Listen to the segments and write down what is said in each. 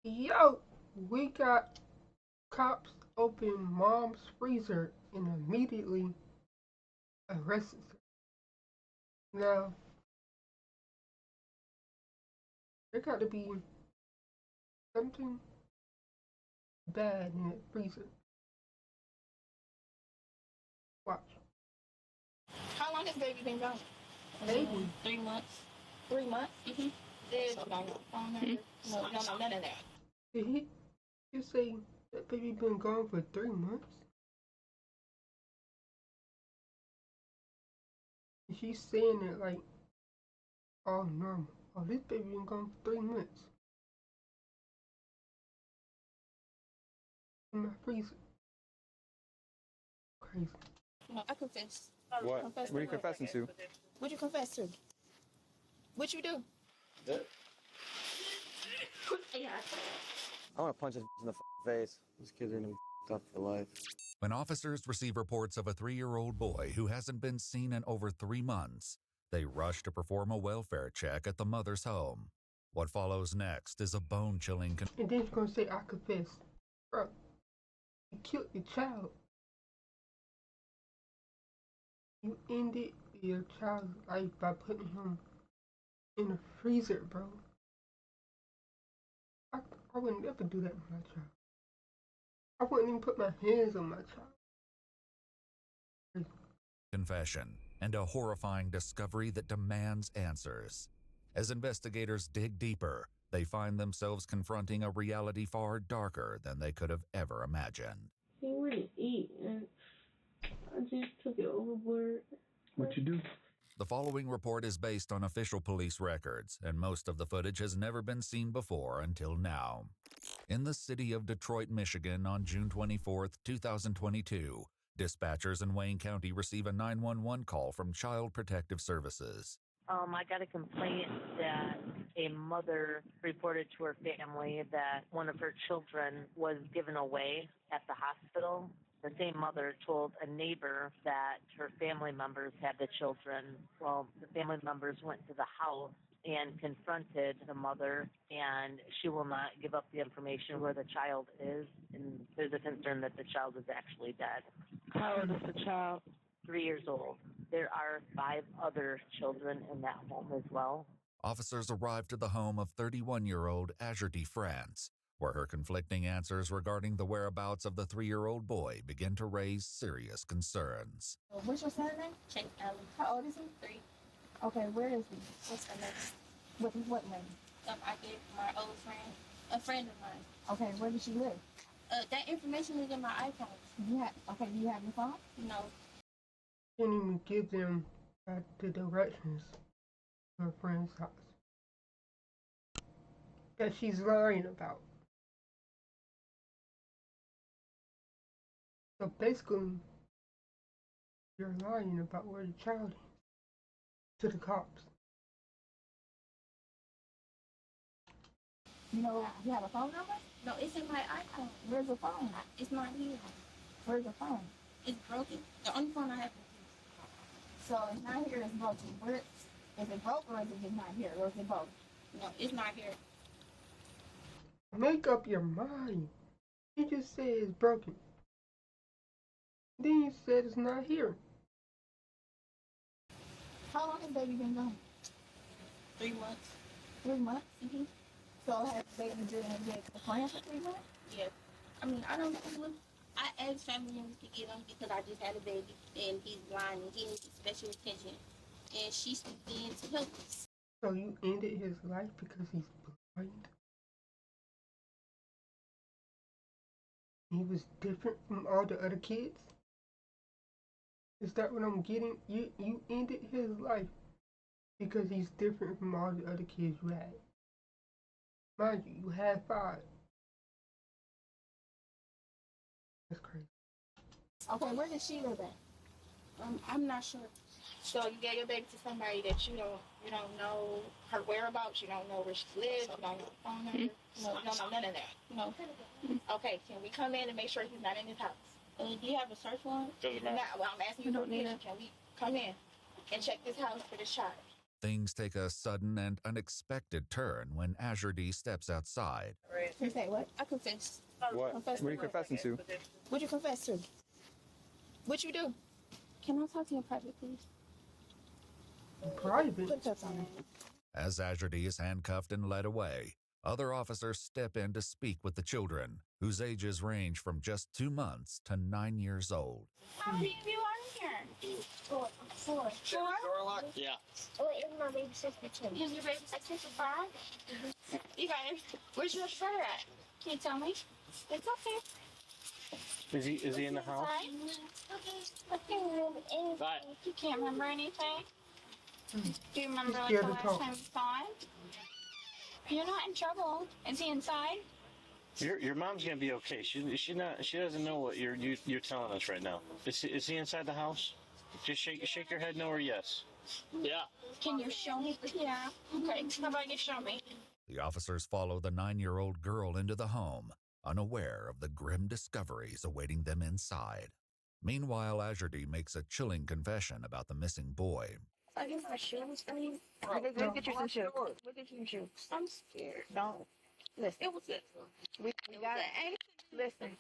Yo, we got cops open mom's freezer and immediately arrested her. Now, there got to be something bad in that freezer. Watch. How long has baby been gone? Baby. 3 months. 3 months? Mm-hmm. There's no phone number. No, none of that. Did he just say that baby been gone for 3 months? And she's saying it like all normal. Oh, this baby been gone for 3 months in my freezer. Crazy. No, I confess. What? Confess What are you to what? confessing to? What you confess to? What you do? Yeah. I want to punch his in the face. These kids are gonna be up for life. When officers receive reports of a 3-year-old boy who hasn't been seen in over 3 months, they rush to perform a welfare check at the mother's home. What follows next is a bone-chilling And then she's gonna say, I confess. Bro, you killed your child. You ended your child's life by putting him in a freezer, bro. I would never do that with my child. I wouldn't even put my hands on my child. confession and a horrifying discovery that demands answers. As investigators dig deeper, they find themselves confronting a reality far darker than they could have ever imagined. He wouldn't eat, and I just took it overboard. What you do? The following report is based on official police records, and most of the footage has never been seen before until now. In the city of Detroit, Michigan, on June 24, 2022, dispatchers in Wayne County receive a 911 call from Child Protective Services. I got a complaint that a mother reported to her family that one of her children was given away at the hospital. The same mother told a neighbor that her family members had the children. Well, the family members went to the house and confronted the mother, and she will not give up the information where the child is, and there's a concern that the child is actually dead. How old is the child? 3 years old. There are 5 other children in that home as well. Officers arrived to the home of 31-year-old Azurdi France, where her conflicting answers regarding the whereabouts of the 3-year-old boy begin to raise serious concerns. What's your son's name? Chase Allen. How old is he? 3. Okay, where is he? What's her name? What name? I gave my old friend, a friend of mine. Okay, where does she live? That information is in my iPhone. Do you have your phone? No. Can't even give them the directions to her friend's house that she's lying about. So basically, you're lying about where the child is to the cops. You have a phone number? No, it's in my iPhone. Where's the phone? It's not here. Where's the phone? It's broken. The only phone I have is this. So it's not here, it's broken. Is it broke or is it just not here? Or is it both? No, it's not here. Make up your mind. You just said it's broken. Then you said it's not here. How long has baby been gone? 3 months. 3 months? Mm-hmm. So has baby been the plan for 3 months? Yeah. I mean, I don't know. I asked family members to get him because I just had a baby and he's blind and he needs special attention. And she stepped in to help us. So you ended his life because he's blind? He was different from all the other kids? Is that what I'm getting? You ended his life because he's different from all the other kids you had. Mind you, you had 5. That's crazy. Okay, where does she live at? I'm not sure. So you gave your baby to somebody that you don't know her whereabouts, you don't know where she lives, you don't know her phone number, you don't know none of that. No. Okay, can we come in and make sure he's not in his house? Do you have a search warrant? No, well, I'm asking you for permission. Can we come in and check this house for this child? Things take a sudden and unexpected turn when Azure D steps outside. You say what? I confess. What? Confess What are to you confessing to? What'd you confess to? What'd you do? Can I talk to you in private, please? Private? Put that on me. As Azure D is handcuffed and led away, other officers step in to speak with the children, whose ages range from just 2 months to 9 years old. How many of you are here? Four. Four? Yeah. Oh, and my baby sister too. Is your baby sister 5? You guys, where's your shirt at? Can you tell me? It's okay. Is he in the house? I can't remember anything. Bye. You can't remember anything? Do you remember He's like scared the to last talk. time you saw him? You're not in trouble. Is he inside? Your mom's gonna be okay. She doesn't know what you're telling us right now. Is he inside the house? Just shake your head no or yes. Yeah. Can you show me? Yeah. Okay. How about you show me? The officers follow the 9-year-old girl into the home, unaware of the grim discoveries awaiting them inside. Meanwhile, Azure D makes a chilling confession about the missing boy. I guess my shoes. I mean, let's get you some shoes. We'll get you some shoes. I'm scared. Don't. Listen. It was it. We got it. Listen.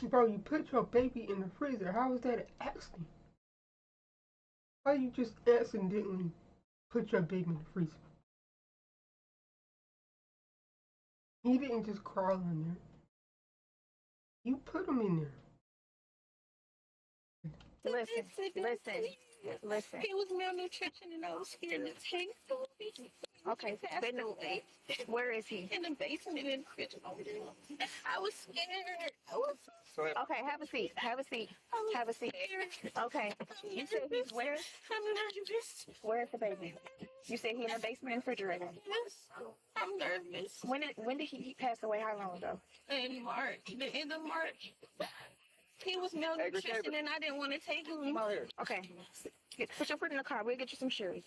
Bro, you put your baby in the freezer. How is that an accident? Why you just accidentally put your baby in the freezer? He didn't just crawl in there. You put him in there. Listen. He was malnutrition and I was scared to take food. Okay, where is he? In the basement in the fridge. I was scared. Okay, have a seat. Okay. You said he's where? I'm nervous. Where's the baby? You said he in the basement and refrigerator. Yes. I'm nervous. When did he pass away? How long ago? In March, the end of March. He was malnutrition and I didn't want to take him. Okay. Put your foot in the car. We'll get you some shoes.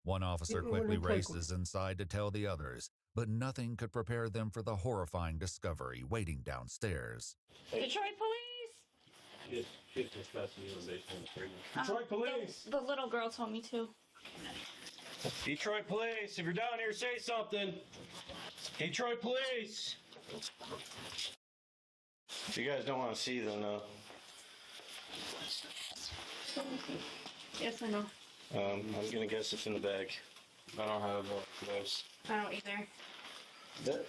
One officer Didn't wanna quickly take races inside to tell the others, but nothing could prepare them for the horrifying discovery waiting downstairs. Detroit police. Detroit police! The little girl told me to. Detroit police, if you're down here, say something. Detroit police! You guys don't want to see them though. Yes, I know. I'm gonna guess it's in the bag. I don't have those. I don't either. Yeah.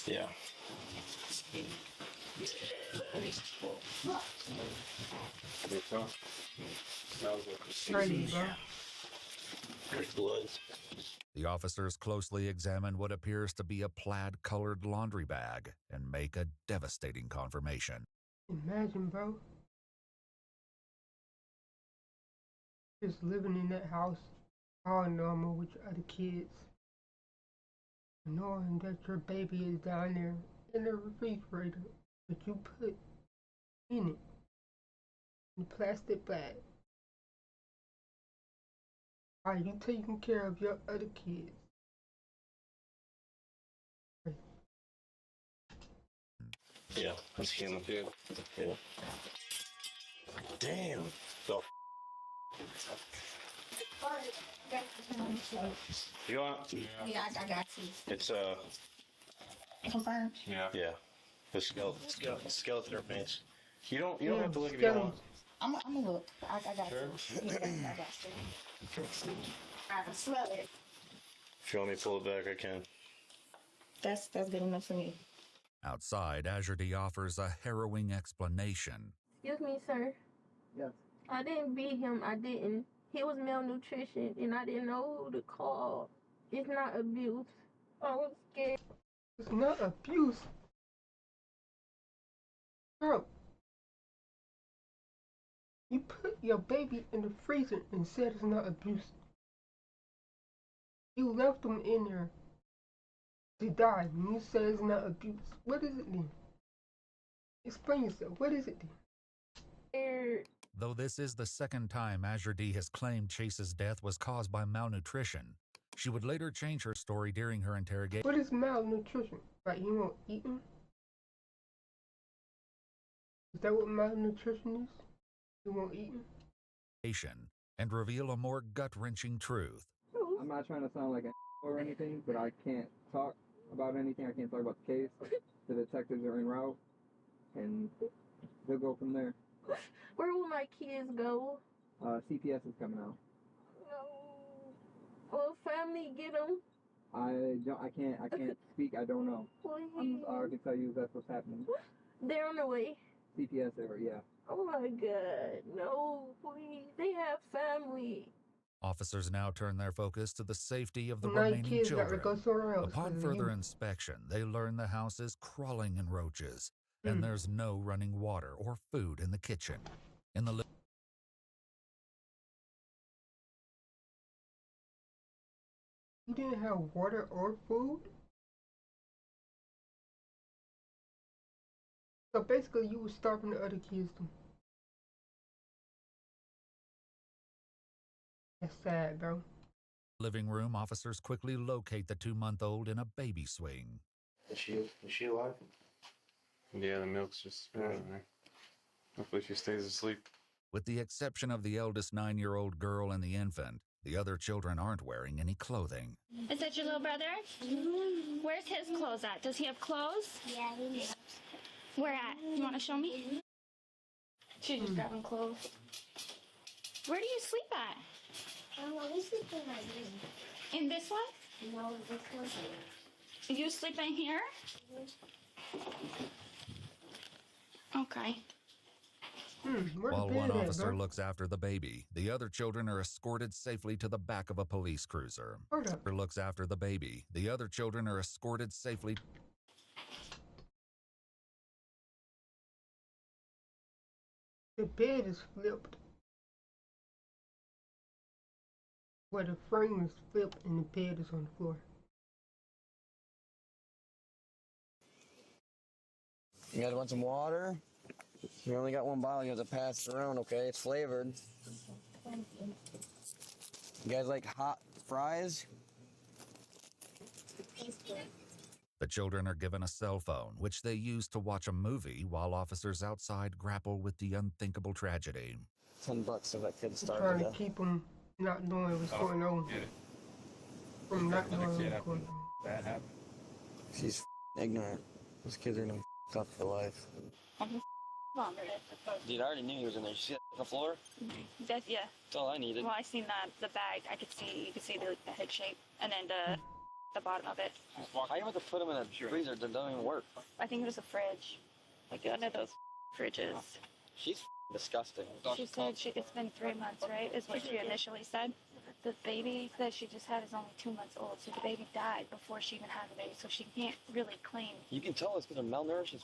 Yeah. Crazy, bro. There's blood. The officers closely examine what appears to be a plaid-colored laundry bag and make a devastating confirmation. Imagine, bro. Just living in that house, all normal with your other kids. Knowing that your baby is down there in the refrigerator that you put in it. In a plastic bag. Are you taking care of your other kids? Yeah, that's human. Yeah. Damn. So. You want? Yeah, I got you. It's Confirmed. yeah. The skeleton remains. You don't have to look if you don't want. I'm gonna look. I got you. Yeah, I got you. I can smell it. If you want me to pull it back, I can. That's good enough for me. Outside, Azure D offers a harrowing explanation. Excuse me, sir. Yes. I didn't beat him. I didn't. He was malnutrition and I didn't know who to call. It's not abuse. I was scared. It's not abuse. Bro. You put your baby in the freezer and said it's not abuse. You left them in there to die and you say it's not abuse. What is it then? Explain yourself. What is it then? Scared. Though this is the second time Azure D has claimed Chase's death was caused by malnutrition, she would later change her story during her interrogation. What is malnutrition? Like you won't eat them? Is that what malnutrition is? You won't eat them? and reveal a more gut-wrenching truth. I'm not trying to sound like an or anything, but I can't talk about anything. I can't talk about the case. The detectives are en route, and they'll go from there. Where will my kids go? CPS is coming out. No. Will family get them? I can't speak. I don't know. Please. I can tell you that's what's happening. They're on the way. CPS over, yeah. Oh my God. No, please. They have family. Officers now turn their focus to the safety of the Now your remaining kids got to children. go somewhere else. Upon further inspection, they learn the house is crawling in roaches, and there's no running water or food in the kitchen. In the You didn't have water or food? So basically you were starving the other kids too. That's sad, bro. living room, officers quickly locate the 2-month-old in a baby swing. Is she alive? Yeah, the milk's just spilling there. Hopefully she stays asleep. With the exception of the eldest 9-year-old girl and the infant, the other children aren't wearing any clothing. Is that your little brother? Where's his clothes at? Does he have clothes? Yeah, he does. Where at? You want to show me? She's just grabbing clothes. Where do you sleep at? We sleep in my room. In this one? No, this one. You sleep in here? Okay. While one officer looks after the baby, the other children are escorted safely to the back of a police cruiser. Looks after the baby. The other children are escorted safely. The bed is flipped. Where the frame is flipped and the bed is on the floor. You guys want some water? You only got one bottle, you have to pass it around, okay? It's flavored. You guys like hot fries? The children are given a cell phone, which they use to watch a movie while officers outside grapple with the unthinkable tragedy. $10 if that kid started. Trying to keep them not knowing what's going on. From not knowing what's going on. That happened. She's ignorant. Those kids are gonna up for life. Dude, I already knew he was in there. You see that on the floor? That's, yeah. That's all I needed. Well, I seen the bag. I could see, you could see the head shape, and then the bottom of it. How you want to put them in a freezer that doesn't even work? I think it was a fridge, like one of those fridges. She's disgusting. She said it's been 3 months, right? Is what she initially said. The baby that she just had is only 2 months old, so the baby died before she even had the baby, so she can't really claim. You can tell it's because they're malnourished.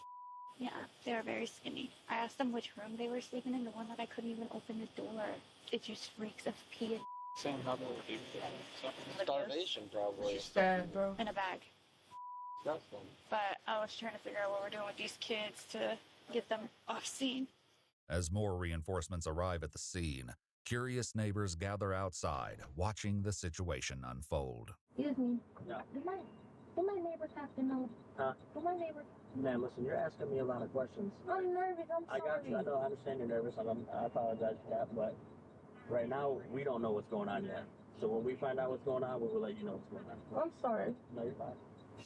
Yeah, they were very skinny. I asked them which room they were sleeping in, the one that I couldn't even open the door. It just reeks of pee and Same how they would do. Starvation, probably. Sad, bro. in a bag. But I was trying to figure out what we're doing with these kids to get them off scene. As more reinforcements arrive at the scene, curious neighbors gather outside, watching the situation unfold. Excuse me. Yeah. Do my neighbors have to know? Huh? Do my neighbors? Man, listen, you're asking me a lot of questions. I'm nervous. I'm sorry. I got you. I know. I understand you're nervous. I apologize for that. But right now, we don't know what's going on yet. So when we find out what's going on, we will let you know what's going on. I'm sorry. No, you're fine.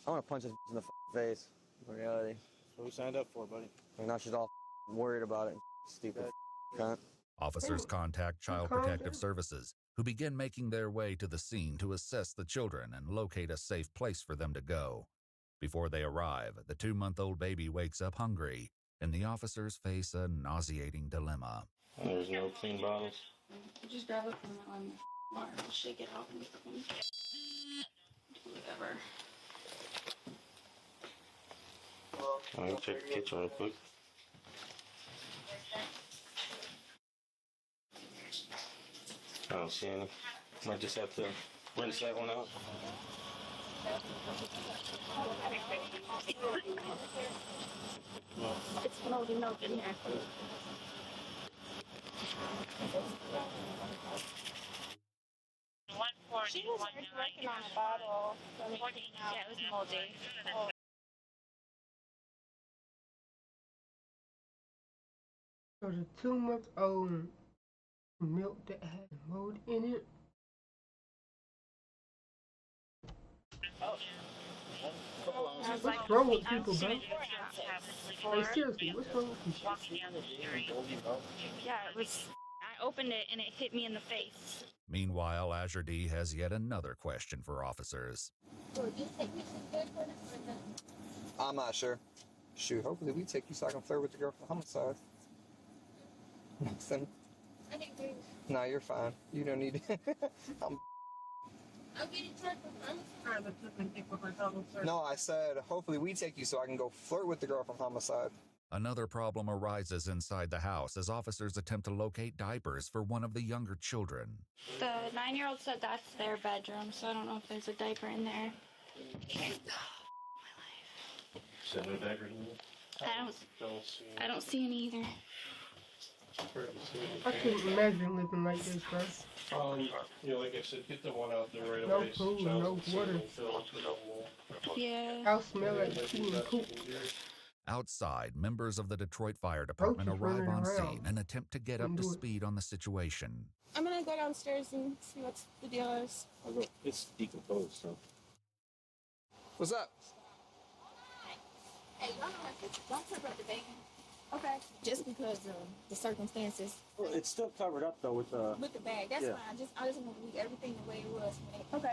I want to punch this in the face. In reality. What we signed up for, buddy? And now she's all worried about it. Stupid cunt. Officers contact Child Protective Services, who begin making their way to the scene to assess the children and locate a safe place for them to go. Before they arrive, the 2-month-old baby wakes up hungry, and the officers face a nauseating dilemma. There's no clean bottles. Just grab it from the water and shake it out and whatever. I'm gonna check the kitchen real quick. I don't see any. Might just have to rinse that one out. It's moldy milk in there. She was working on a bottle. Yeah, it was moldy. So the 2-month-old milk that had mold in it. What's wrong with people, bro? Hey, seriously, what's wrong with people? Yeah, it was. I opened it and it hit me in the face. Meanwhile, Azure D has yet another question for officers. I'm not sure. Shoot, hopefully we take you so I can flirt with the girl from homicide. Nothing. Nah, you're fine. You don't need it. No, I said hopefully we take you so I can go flirt with the girl from homicide. Another problem arises inside the house as officers attempt to locate diapers for one of the younger children. The 9-year-old said that's their bedroom, so I don't know if there's a diaper in there. Is there no diapers in there? I don't see any either. I couldn't imagine living like this, bro. Like I said, get the one out there right No away. food, no water. Yeah. House smell like pee and poop. Outside, members of the Detroit Fire Department arrive on scene and attempt to get up to speed on the situation. I'm gonna go downstairs and see what the deal is. It's decomposed, so. What's up? Hey, don't talk about the baby. Okay. Just because of the circumstances. Well, it's still covered up though with the bag. That's fine. I just want to leave everything the way it was when it first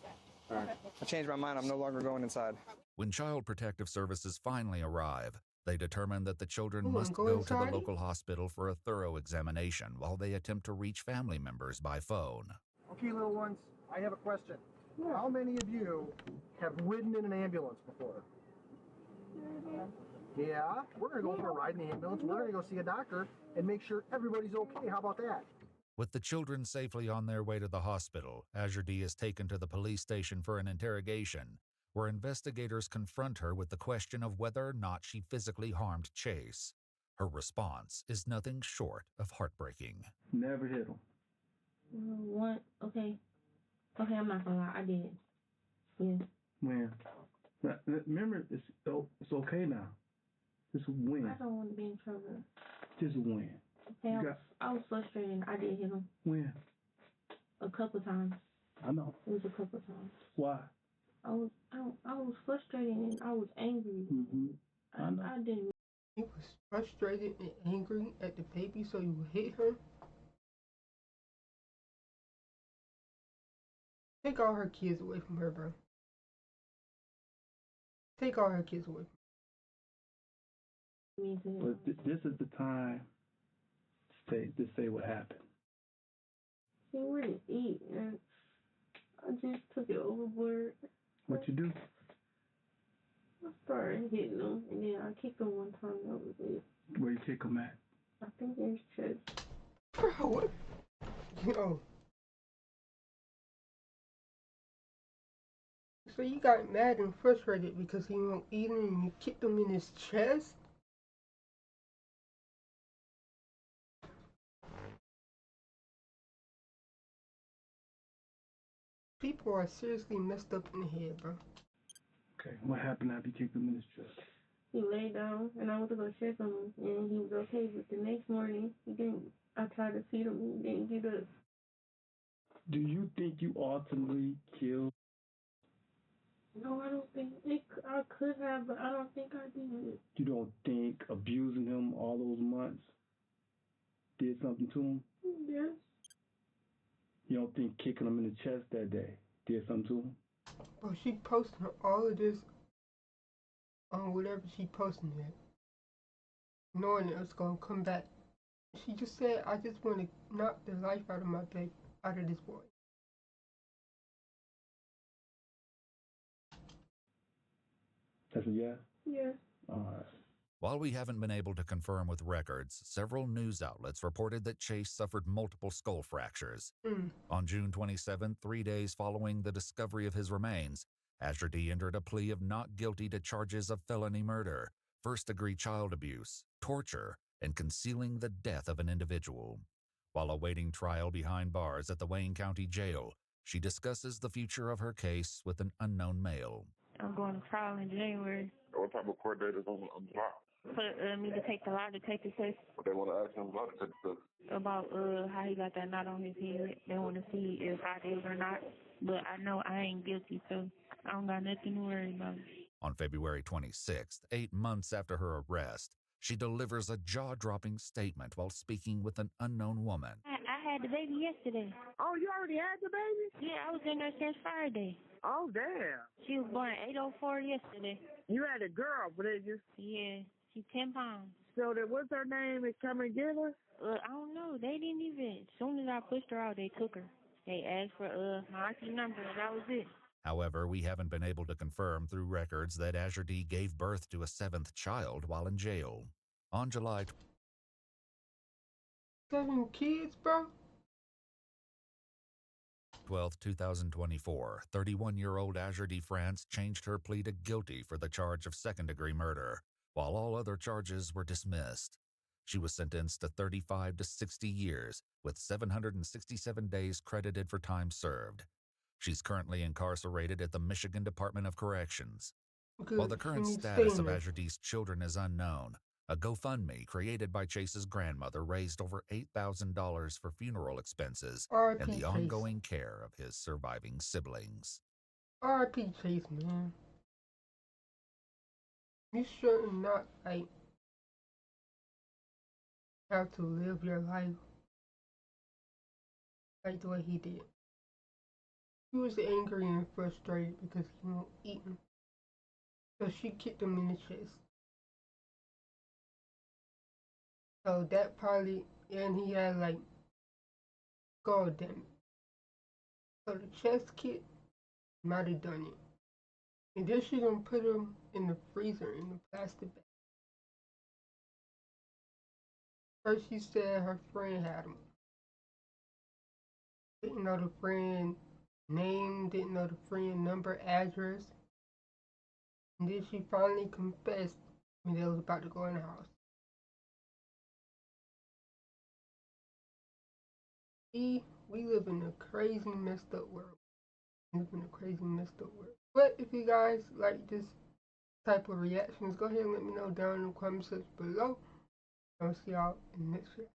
got. All right. I changed my mind. I'm no longer going inside. When Child Protective Services finally arrive, they determine that the children must go to the local hospital for a thorough examination while they attempt to reach family members by phone. Okay, little ones, I have a question. How many of you have ridden in an ambulance before? Yeah, we're going to go for a ride in the ambulance. We're going to go see a doctor and make sure everybody's okay. How about that? With the children safely on their way to the hospital, Azure D is taken to the police station for an interrogation, where investigators confront her with the question of whether or not she physically harmed Chase. Her response is nothing short of heartbreaking. Never hit him. What? Okay, I'm not gonna lie, I did. Yeah. When? Remember, it's okay now. Just win. I don't want to be in trouble. Just win. Okay, I was frustrated and I did hit him. When? A couple times. I know. It was a couple times. Why? I was frustrated and I was angry. Mm-hmm. I know. I didn't. He was frustrated and angry at the baby, so you hit her? Take all her kids away from her, bro. Take all her kids away from her. But this is the time to say what happened. He wouldn't eat, and I just took it overboard. What you do? I started hitting him, and then I kicked him one time. That was it. Where you kick him at? I think in his chest. Bro, what? Yo. So you got mad and frustrated because he won't eat and you kicked him in his chest? People are seriously messed up in the head, bro. Okay, what happened after you kicked him in his chest? He lay down, and I went to go check on him, and he was okay. But the next morning, he didn't. I tried to feed him, he didn't get up. Do you think you ultimately killed? No, I don't think I could have, but I don't think I did. You don't think abusing him all those months did something to him? Yes. You don't think kicking him in the chest that day did something to him? Bro, she posted all of this on whatever she posted it, knowing it was gonna come back. She just said, I just want to knock the life out of my baby, out of this boy. That's a yes? Yes. All right. While we haven't been able to confirm with records, several news outlets reported that Chase suffered multiple skull fractures. On June 27, 3 days following the discovery of his remains, Azure D entered a plea of not guilty to charges of felony murder, first-degree child abuse, torture, and concealing the death of an individual. While awaiting trial behind bars at the Wayne County Jail, she discusses the future of her case with an unknown male. I'm going to trial in January. What type of court date is on the block? for me to take the lie detector test. They want to ask him about it. About how he got that knot on his head. They want to see if I did or not. But I know I ain't guilty, so I don't got nothing to worry about. On February 26th, 8 months after her arrest, she delivers a jaw-dropping statement while speaking with an unknown woman. I had the baby yesterday. Oh, you already had the baby? Yeah, I was in there since Friday. Oh, damn. She was born at 8:04 yesterday. You had a girl, did you? Yeah, she's 10 pounds. So then what's her name and come and get her? I don't know. They didn't even. As soon as I pushed her out, they took her. They asked for my IP number, and that was it. However, we haven't been able to confirm through records that Azure D gave birth to a 7th child while in jail. On July 7 kids, bro? 12, 2024, 31-year-old Azure D. France changed her plea to guilty for the charge of second-degree murder, while all other charges were dismissed. She was sentenced to 35 to 60 years, with 767 days credited for time served. She's currently incarcerated at the Michigan Department of Corrections. While the current status of Azure D's children is unknown, a GoFundMe created by Chase's grandmother raised over $8,000 for funeral expenses and the ongoing care of his surviving siblings. R.I.P. Chase, man. You should not, have to live your life like the way he did. He was angry and frustrated because he won't eat him. So she kicked him in the chest. So that probably, and he had God damn it. So the chest kick might have done it. And then she gonna put him in the freezer in the plastic bag. First she said her friend had him. Didn't know the friend name, didn't know the friend number, address. And then she finally confessed when they was about to go in the house. We live in a crazy messed up world. We live in a crazy messed up world. But if you guys like this type of reactions, go ahead and let me know down in the comment section below. I'll see y'all in the next video.